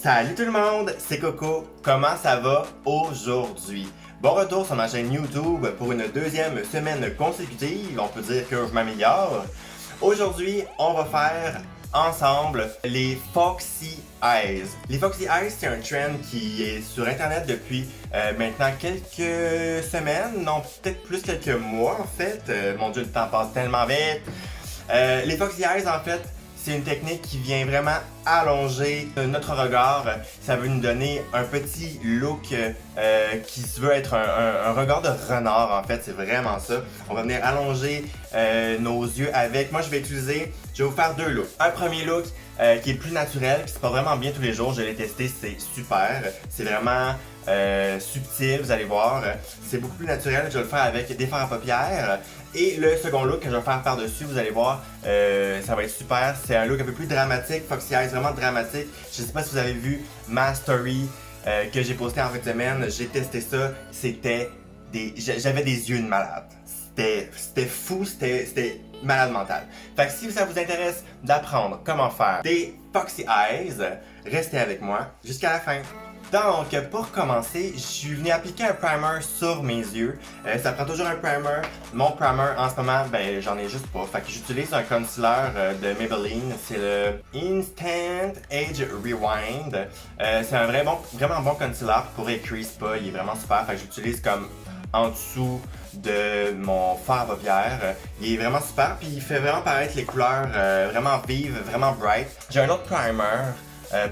Salut tout le monde, c'est Coco. Comment ça va aujourd'hui? Bon retour sur ma chaîne YouTube pour une deuxième semaine consécutive. On peut dire que je m'améliore. Aujourd'hui, on va faire ensemble les Foxy Eyes. Les Foxy Eyes, c'est un trend qui est sur internet depuis maintenant quelques semaines, non peut-être plus quelques mois en fait. Mon dieu, le temps passe tellement vite. Les Foxy Eyes en fait, c'est une technique qui vient vraiment allonger notre regard. Ça veut nous donner un petit look qui se veut être un regard de renard en fait, c'est vraiment ça. On va venir allonger nos yeux avec. Moi je vais vous faire deux looks. Un premier look qui est plus naturel, qui se porte vraiment bien tous les jours. Je l'ai testé, c'est super. C'est vraiment subtil, vous allez voir. C'est beaucoup plus naturel. Je vais le faire avec des fards à paupières. Et le second look que je vais faire par-dessus, vous allez voir, ça va être super. C'est un look un peu plus dramatique, Foxy Eyes, vraiment dramatique. Je sais pas si vous avez vu ma story que j'ai posté en fin de semaine. J'ai testé ça. J'avais des yeux de malade. C'était fou, c'était malade mental. Fait que si ça vous intéresse d'apprendre comment faire des Foxy Eyes, restez avec moi jusqu'à la fin. Donc, pour commencer, je suis venu appliquer un primer sur mes yeux. Ça prend toujours un primer. Mon primer, en ce moment, ben, j'en ai juste pas. Fait que j'utilise un concealer de Maybelline. C'est le Instant Age Rewind. C'est un vraiment bon concealer pour les crease pas. Il est vraiment super. Fait que j'utilise comme en dessous de mon fard à paupières. Il est vraiment super. Puis il fait vraiment paraître les couleurs vraiment vives, vraiment bright. J'ai un autre primer.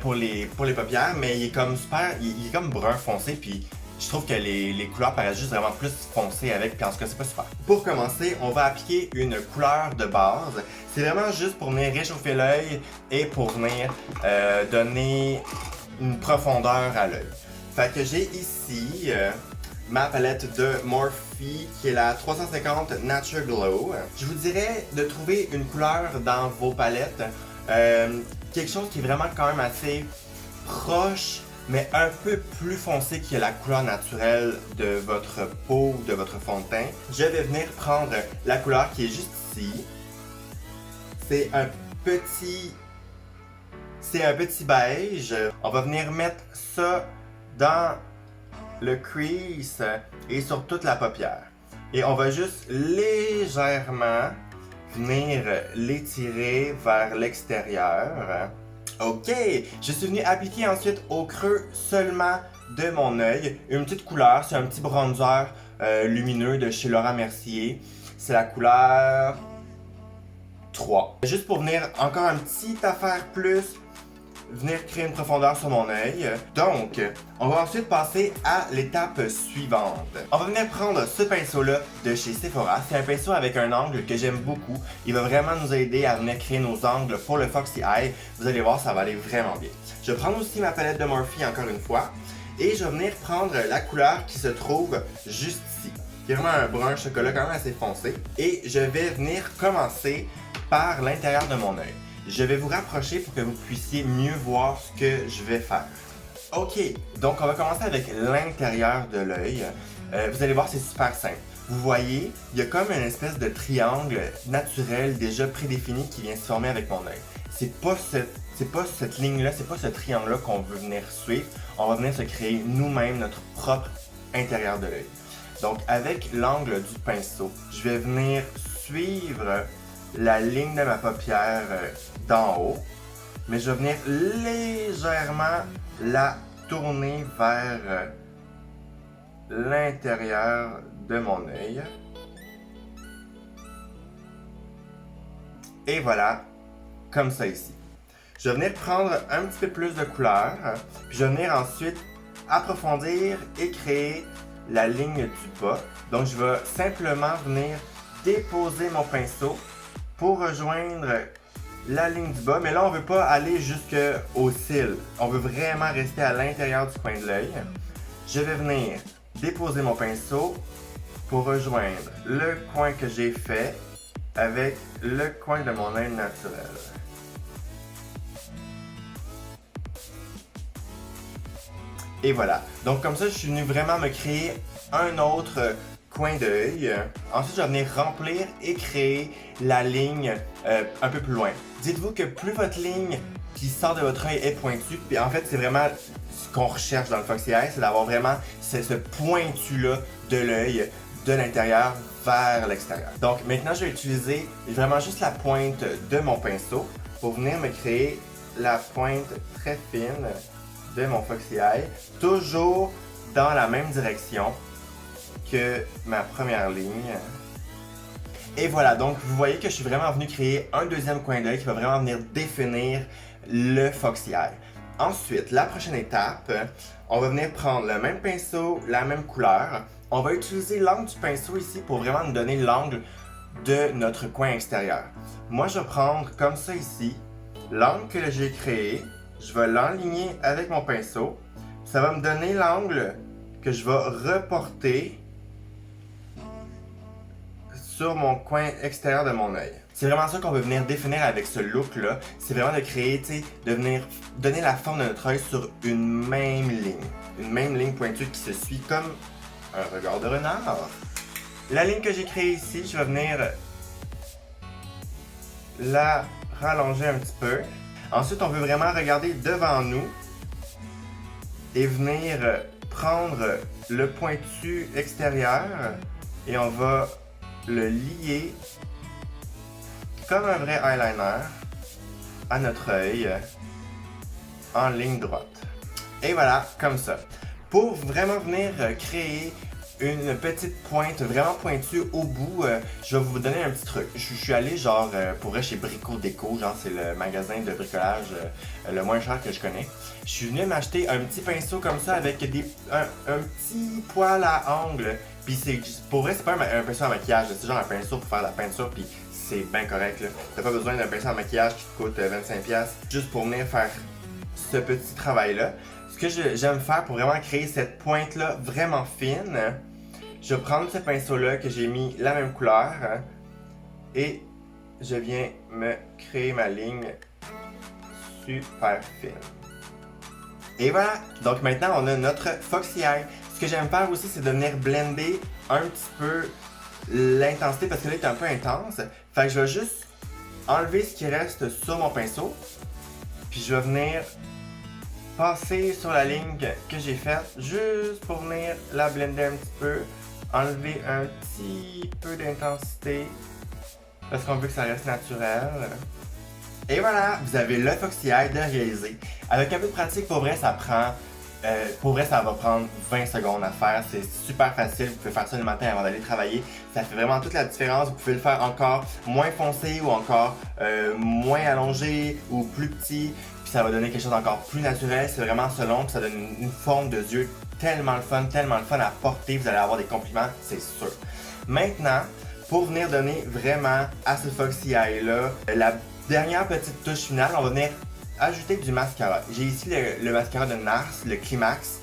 Pour les paupières, mais il est comme super, il est comme brun foncé, puis je trouve que les couleurs paraissent juste vraiment plus foncées avec, puis en tout cas c'est pas super. Pour commencer, on va appliquer une couleur de base. C'est vraiment juste pour venir réchauffer l'œil et pour venir donner une profondeur à l'œil. Fait que j'ai ici ma palette de Morphe qui est la 350 Nature Glow. Je vous dirais de trouver une couleur dans vos palettes. Quelque chose qui est vraiment quand même assez proche, mais un peu plus foncé que la couleur naturelle de votre peau ou de votre fond de teint. Je vais venir prendre la couleur qui est juste ici. C'est un petit beige. On va venir mettre ça dans le crease et sur toute la paupière. Et on va juste légèrement venir l'étirer vers l'extérieur. Ok, je suis venu appliquer ensuite au creux seulement de mon œil une petite couleur, c'est un petit bronzer lumineux de chez Laura Mercier. C'est la couleur 3. Juste pour venir encore un petit affaire plus, venir créer une profondeur sur mon œil. Donc, on va ensuite passer à l'étape suivante. On va venir prendre ce pinceau-là de chez Sephora. C'est un pinceau avec un angle que j'aime beaucoup. Il va vraiment nous aider à venir créer nos angles pour le Foxy Eye. Vous allez voir, ça va aller vraiment bien. Je vais prendre aussi ma palette de Morphe encore une fois. Et je vais venir prendre la couleur qui se trouve juste ici. Qui est vraiment un brun chocolat quand même assez foncé. Et je vais venir commencer par l'intérieur de mon œil. Je vais vous rapprocher pour que vous puissiez mieux voir ce que je vais faire. Ok, donc on va commencer avec l'intérieur de l'œil. Vous allez voir, c'est super simple. Vous voyez, il y a comme une espèce de triangle naturel déjà prédéfini qui vient se former avec mon œil. C'est pas cette ligne-là, c'est pas ce triangle-là qu'on veut venir suivre. On va venir se créer nous-mêmes notre propre intérieur de l'œil. Donc avec l'angle du pinceau, je vais venir suivre la ligne de ma paupière d'en haut, mais je vais venir légèrement la tourner vers l'intérieur de mon œil. Et voilà, comme ça ici. Je vais venir prendre un petit peu plus de couleur, puis je vais venir ensuite approfondir et créer la ligne du bas. Donc je vais simplement venir déposer mon pinceau pour rejoindre la ligne du bas, mais là on veut pas aller jusqu'au cils. On veut vraiment rester à l'intérieur du coin de l'œil. Je vais venir déposer mon pinceau pour rejoindre le coin que j'ai fait avec le coin de mon œil naturel. Et voilà. Donc comme ça, je suis venu vraiment me créer un autre coin d'œil. Ensuite, je vais venir remplir et créer la ligne un peu plus loin. Dites-vous que plus votre ligne qui sort de votre œil est pointu. Puis en fait, c'est vraiment ce qu'on recherche dans le Foxy Eye, c'est d'avoir vraiment ce pointu-là de l'œil, de l'intérieur vers l'extérieur. Donc maintenant, je vais utiliser vraiment juste la pointe de mon pinceau pour venir me créer la pointe très fine de mon Foxy Eye, toujours dans la même direction que ma première ligne. Et voilà, donc vous voyez que je suis vraiment venu créer un deuxième coin d'œil qui va vraiment venir définir le Foxy Eye. Ensuite, la prochaine étape, on va venir prendre le même pinceau, la même couleur. On va utiliser l'angle du pinceau ici pour vraiment nous donner l'angle de notre coin extérieur. Moi, je vais prendre comme ça ici, l'angle que j'ai créé, je vais l'enligner avec mon pinceau. Ça va me donner l'angle que je vais reporter sur mon coin extérieur de mon œil. C'est vraiment ça qu'on veut venir définir avec ce look-là. C'est vraiment de créer, de venir donner la forme de notre œil sur une même ligne. Une même ligne pointue qui se suit comme un regard de renard. La ligne que j'ai créée ici, je vais venir la rallonger un petit peu. Ensuite, on veut vraiment regarder devant nous et venir prendre le pointu extérieur et on va le lier comme un vrai eyeliner à notre œil en ligne droite. Et voilà, comme ça. Pour vraiment venir créer une petite pointe vraiment pointue au bout, je vais vous donner un petit truc. Je suis allé genre pour vrai chez Brico Déco, genre c'est le magasin de bricolage le moins cher que je connais. Je suis venu m'acheter un petit pinceau comme ça avec un petit poil à angle. Puis pour vrai c'est pas un pinceau à maquillage, c'est genre un pinceau pour faire la peinture puis c'est bien correct là. T'as pas besoin d'un pinceau à maquillage qui te coûte 25$ juste pour venir faire ce petit travail là. Ce que j'aime faire pour vraiment créer cette pointe là vraiment fine, je vais prendre ce pinceau là que j'ai mis la même couleur et je viens me créer ma ligne super fine. Et voilà, donc maintenant on a notre Foxy Eye. Ce que j'aime faire aussi c'est de venir blender un petit peu l'intensité parce que là il est un peu intense. Fait que je vais juste enlever ce qui reste sur mon pinceau. Puis je vais venir passer sur la ligne que j'ai faite juste pour venir la blender un petit peu. Enlever un petit peu d'intensité parce qu'on veut que ça reste naturel. Et voilà, vous avez le Foxy Eye de réaliser. Avec un peu de pratique, pour vrai, ça va prendre 20 secondes à faire. C'est super facile. Vous pouvez faire ça le matin avant d'aller travailler. Ça fait vraiment toute la différence. Vous pouvez le faire encore moins foncé ou encore moins allongé ou plus petit. Puis ça va donner quelque chose d'encore plus naturel. C'est vraiment selon. Puis ça donne une forme de yeux tellement le fun à porter. Vous allez avoir des compliments, c'est sûr. Maintenant, pour venir donner vraiment à ce Foxy Eye là, la dernière petite touche finale, on va venir ajouter du mascara. J'ai ici le mascara de NARS, le Climax.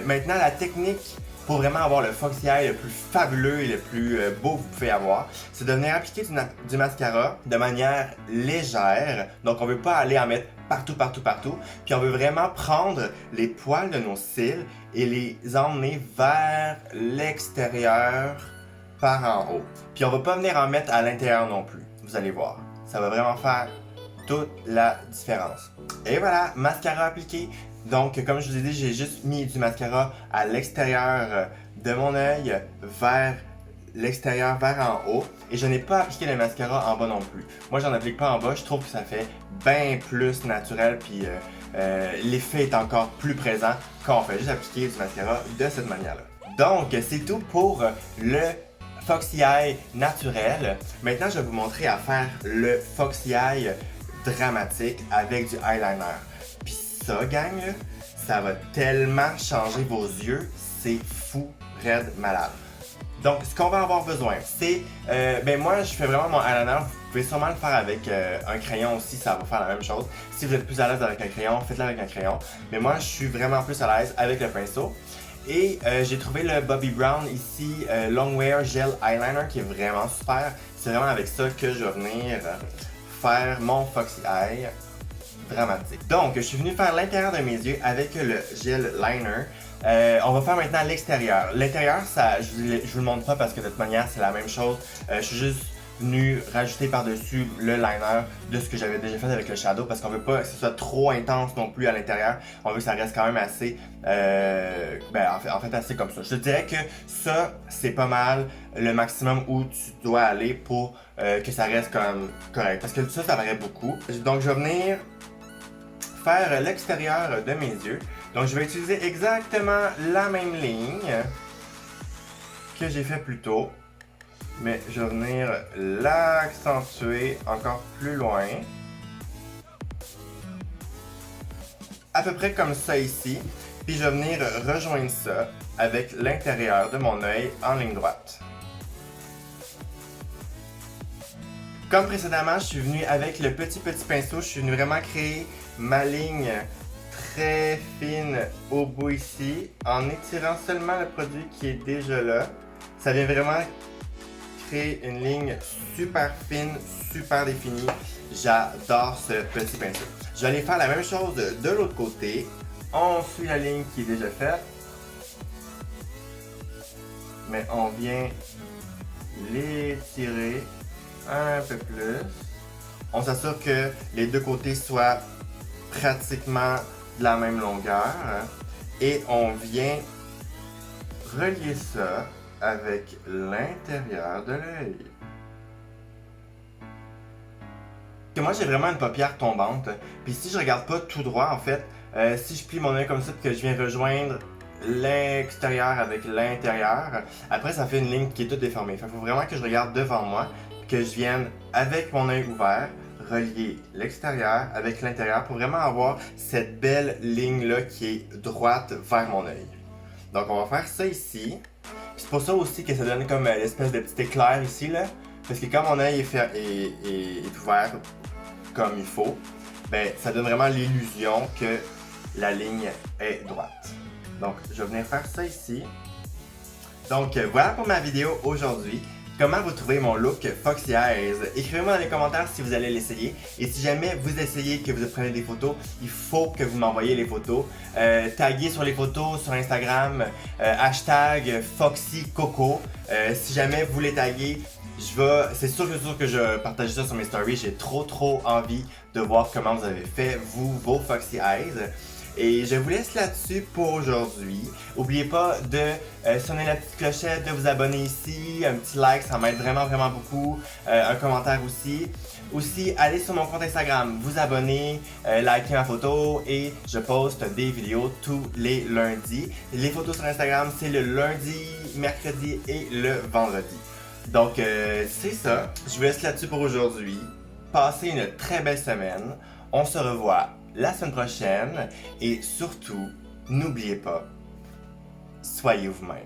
Maintenant, la technique pour vraiment avoir le Foxy Eye le plus fabuleux et le plus beau que vous pouvez avoir, c'est de venir appliquer du mascara de manière légère. Donc, on ne veut pas aller en mettre partout. Puis, on veut vraiment prendre les poils de nos cils et les emmener vers l'extérieur par en haut. Puis, on ne va pas venir en mettre à l'intérieur non plus. Vous allez voir. Ça va vraiment faire toute la différence. Et voilà, mascara appliqué. Donc, comme je vous ai dit, j'ai juste mis du mascara à l'extérieur de mon œil, vers l'extérieur, vers en haut. Et je n'ai pas appliqué le mascara en bas non plus. Moi, j'en applique pas en bas. Je trouve que ça fait bien plus naturel. Puis, l'effet est encore plus présent quand on fait juste appliquer du mascara de cette manière-là. Donc, c'est tout pour le Foxy Eye naturel. Maintenant, je vais vous montrer à faire le Foxy Eye dramatique avec du eyeliner. Puis ça, gang, là, ça va tellement changer vos yeux, c'est fou, raide, malade. Donc, ce qu'on va avoir besoin, c'est... moi, je fais vraiment mon eyeliner. Vous pouvez sûrement le faire avec un crayon aussi, ça va faire la même chose. Si vous êtes plus à l'aise avec un crayon, faites-le avec un crayon. Mais moi, je suis vraiment plus à l'aise avec le pinceau. Et j'ai trouvé le Bobbi Brown ici, Longwear Gel Eyeliner, qui est vraiment super. C'est vraiment avec ça que je vais venir faire mon Foxy Eye dramatique. Donc, je suis venu faire l'intérieur de mes yeux avec le Gel Liner. On va faire maintenant l'extérieur. L'intérieur, je vous le montre pas parce que de toute manière, c'est la même chose. Je suis juste venu rajouter par-dessus le liner de ce que j'avais déjà fait avec le shadow parce qu'on veut pas que ce soit trop intense non plus à l'intérieur. On veut que ça reste quand même assez, en fait assez comme ça. Je te dirais que ça, c'est pas mal le maximum où tu dois aller pour que ça reste comme correct. Parce que ça paraît beaucoup. Donc je vais venir faire l'extérieur de mes yeux. Donc je vais utiliser exactement la même ligne que j'ai fait plus tôt. Mais je vais venir l'accentuer encore plus loin. À peu près comme ça ici. Puis je vais venir rejoindre ça avec l'intérieur de mon œil en ligne droite. Comme précédemment, je suis venu avec le petit pinceau. Je suis venu vraiment créer ma ligne très fine au bout ici. En étirant seulement le produit qui est déjà là. Ça vient vraiment une ligne super fine, super définie. J'adore ce petit pinceau. Je vais aller faire la même chose de l'autre côté. On suit la ligne qui est déjà faite. Mais on vient l'étirer un peu plus. On s'assure que les deux côtés soient pratiquement de la même longueur. Et on vient relier ça avec l'intérieur de l'œil. Moi j'ai vraiment une paupière tombante, puis si je regarde pas tout droit en fait, si je plie mon œil comme ça puis que je viens rejoindre l'extérieur avec l'intérieur, après ça fait une ligne qui est toute déformée. Il faut vraiment que je regarde devant moi, que je vienne avec mon œil ouvert, relier l'extérieur avec l'intérieur pour vraiment avoir cette belle ligne là qui est droite vers mon œil. Donc on va faire ça ici. C'est pour ça aussi que ça donne comme l'espèce de petit éclair ici là. Parce que quand mon œil est ouvert comme il faut, ben ça donne vraiment l'illusion que la ligne est droite. Donc je vais venir faire ça ici. Donc voilà pour ma vidéo aujourd'hui. Comment vous trouvez mon look Foxy Eyes? Écrivez-moi dans les commentaires si vous allez l'essayer. Et si jamais vous essayez que vous prenez des photos, il faut que vous m'envoyez les photos. Taguez sur les photos sur Instagram, hashtag FoxyCoco. Si jamais vous les taguez, c'est sûr que je partage ça sur mes stories. J'ai trop envie de voir comment vous avez fait, vos Foxy Eyes. Et je vous laisse là-dessus pour aujourd'hui. N'oubliez pas de sonner la petite clochette, de vous abonner ici, un petit like, ça m'aide vraiment beaucoup, un commentaire aussi. Aussi, allez sur mon compte Instagram, vous abonner, liker ma photo et je poste des vidéos tous les lundis. Les photos sur Instagram, c'est le lundi, mercredi et le vendredi. Donc, c'est ça. Je vous laisse là-dessus pour aujourd'hui. Passez une très belle semaine. On se revoit la semaine prochaine et surtout, n'oubliez pas, soyez vous-même.